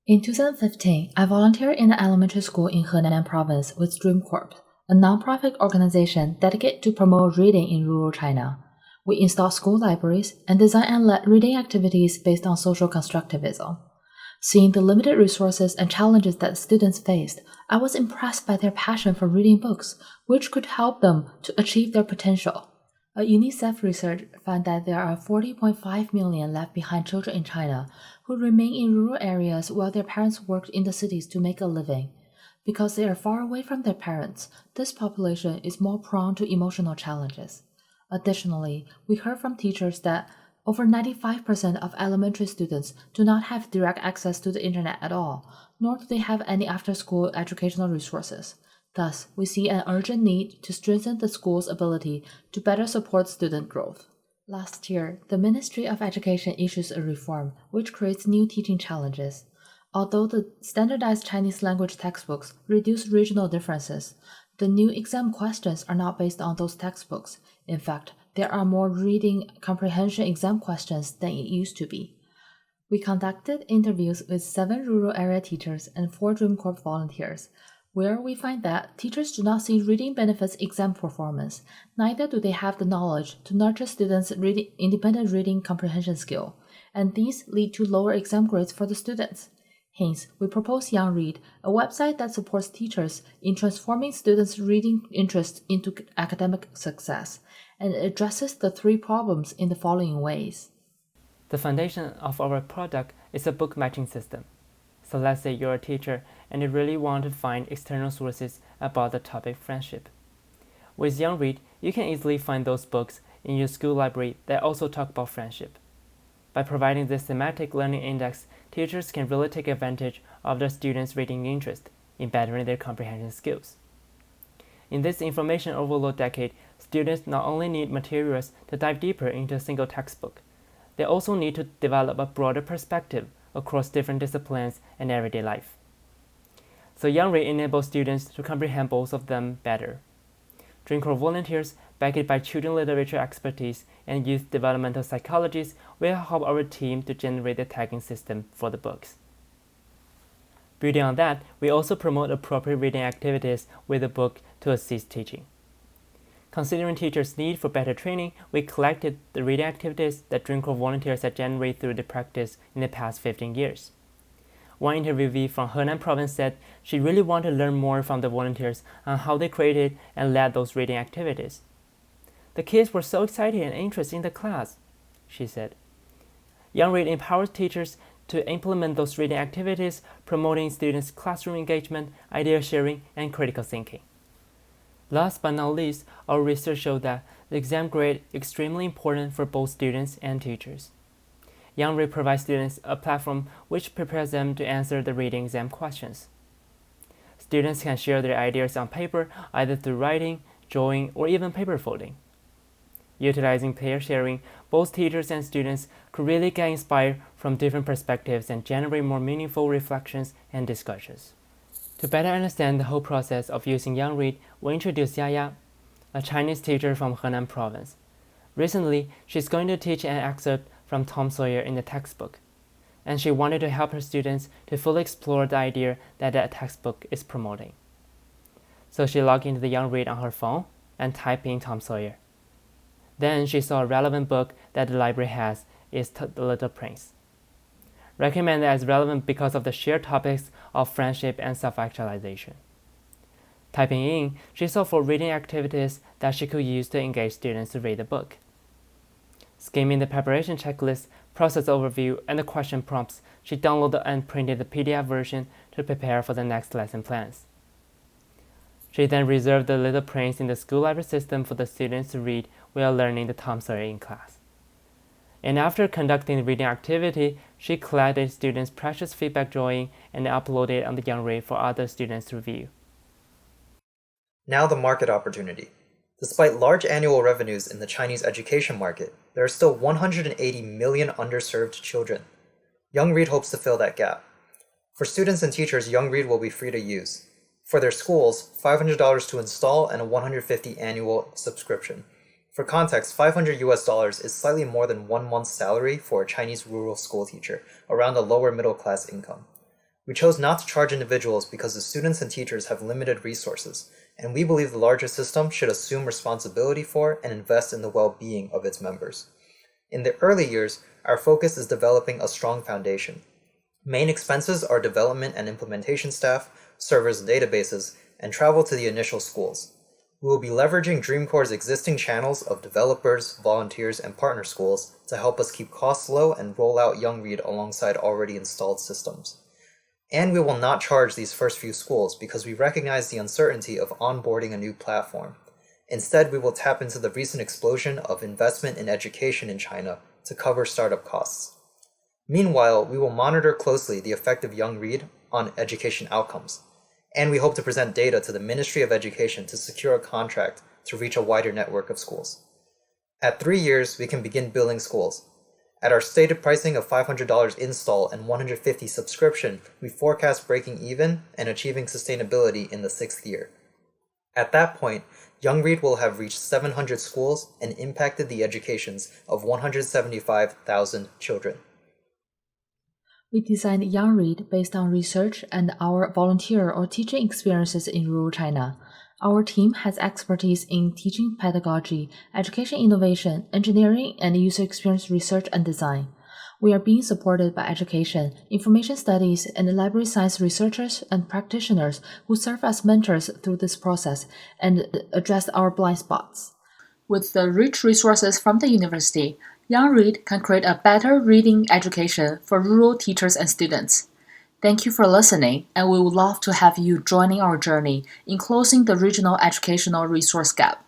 In 2015, I volunteered in an elementary school in Henan province with Dream Corp, a nonprofit organization dedicated to promote reading in rural China. We install school libraries and design and led reading activities based on social constructivism. Seeing the limited resources and challenges that students faced, I was impressed by their passion for reading books, which could help them to achieve their potential. A UNICEF research found that there are 40.5 million left behind children in China who remain in rural areas while their parents worked in the cities to make a living. Because they are far away from their parents, this population is more prone to emotional challenges. Additionally, we heard from teachers that over 95% of elementary students do not have direct access to the internet at all, nor do they have any after-school educational resources. Thus, we see an urgent need to strengthen the school's ability to better support student growth. Last year, the Ministry of Education issues a reform which creates new teaching challenges. Although the standardized Chinese language textbooks reduce regional differences, the new exam questions are not based on those textbooks. In fact, there are more reading comprehension exam questions than it used to be. We conducted interviews with 7 rural area teachers and 4 Dream Corp volunteers, where we find that teachers do not see reading benefits exam performance, neither do they have the knowledge to nurture students' independent reading comprehension skill, and these lead to lower exam grades for the students. Hence, we propose Young Read, a website that supports teachers in transforming students' reading interest into academic success, and addresses the 3 problems in the following ways. The foundation of our product is a book matching system. So let's say you're a teacher and you really want to find external sources about the topic friendship. With Young Read, you can easily find those books in your school library that also talk about friendship. By providing this thematic learning index, teachers can really take advantage of their students' reading interest in bettering their comprehension skills. In this information overload decade, students not only need materials to dive deeper into a single textbook, they also need to develop a broader perspective across different disciplines and everyday life. So Young Read enables students to comprehend both of them better. Dream Corp volunteers, backed by children's literature expertise and youth developmental psychologists, will help our team to generate the tagging system for the books. Building on that, we also promote appropriate reading activities with the book to assist teaching. Considering teachers' need for better training, we collected the reading activities that Dream Corp volunteers had generated through the practice in the past 15 years. One interviewee from Henan province said she really wanted to learn more from the volunteers on how they created and led those reading activities. The kids were so excited and interested in the class, she said. Young Read empowers teachers to implement those reading activities, promoting students' classroom engagement, idea sharing, and critical thinking. Last but not least, our research showed that the exam grade is extremely important for both students and teachers. Young Read provides students a platform which prepares them to answer the reading exam questions. Students can share their ideas on paper either through writing, drawing, or even paper folding. Utilizing pair sharing, both teachers and students could really get inspired from different perspectives and generate more meaningful reflections and discussions. To better understand the whole process of using Young Read, we introduced Yaya, a Chinese teacher from Henan province. Recently, she's going to teach an excerpt from Tom Sawyer in the textbook, and she wanted to help her students to fully explore the idea that the textbook is promoting. So she logged into the Young Read on her phone and typed in Tom Sawyer. Then she saw a relevant book that the library has is The Little Prince. Recommended as relevant because of the shared topics of friendship and self-actualization. Typing in, she saw 4 reading activities that she could use to engage students to read the book. Skimming the preparation checklist, process overview, and the question prompts, she downloaded and printed the PDF version to prepare for the next lesson plans. She then reserved The Little Prince in the school library system for the students to read while learning the Tom Sawyer in class. And after conducting the reading activity, she collected students' precious feedback drawing and uploaded it on the Young Read for other students to review. Now the market opportunity. Despite large annual revenues in the Chinese education market, there are still 180 million underserved children. Young Read hopes to fill that gap. For students and teachers, Young Read will be free to use. For their schools, $500 to install and a $150 annual subscription. For context, $500 is slightly more than 1 month's salary for a Chinese rural school teacher, around a lower middle class income. We chose not to charge individuals because the students and teachers have limited resources, and we believe the larger system should assume responsibility for and invest in the well-being of its members. In the early years, our focus is developing a strong foundation. Main expenses are development and implementation staff, servers and databases, and travel to the initial schools. We will be leveraging Dreamcore's existing channels of developers, volunteers, and partner schools to help us keep costs low and roll out YoungRead alongside already installed systems. And we will not charge these first few schools because we recognize the uncertainty of onboarding a new platform. Instead, we will tap into the recent explosion of investment in education in China to cover startup costs. Meanwhile, we will monitor closely the effect of YoungRead on education outcomes, and we hope to present data to the Ministry of Education to secure a contract to reach a wider network of schools. At 3 years, we can begin building schools. At our stated pricing of $500 install and $150 subscription, we forecast breaking even and achieving sustainability in the 6th year. At that point, YoungRead will have reached 700 schools and impacted the educations of 175,000 children. We designed YoungRead based on research and our volunteer or teaching experiences in rural China. Our team has expertise in teaching pedagogy, education innovation, engineering, and user experience research and design. We are being supported by education, information studies, and library science researchers and practitioners who serve as mentors through this process and address our blind spots. With the rich resources from the university, YoungRead can create a better reading education for rural teachers and students. Thank you for listening, and we would love to have you joining our journey in closing the regional educational resource gap.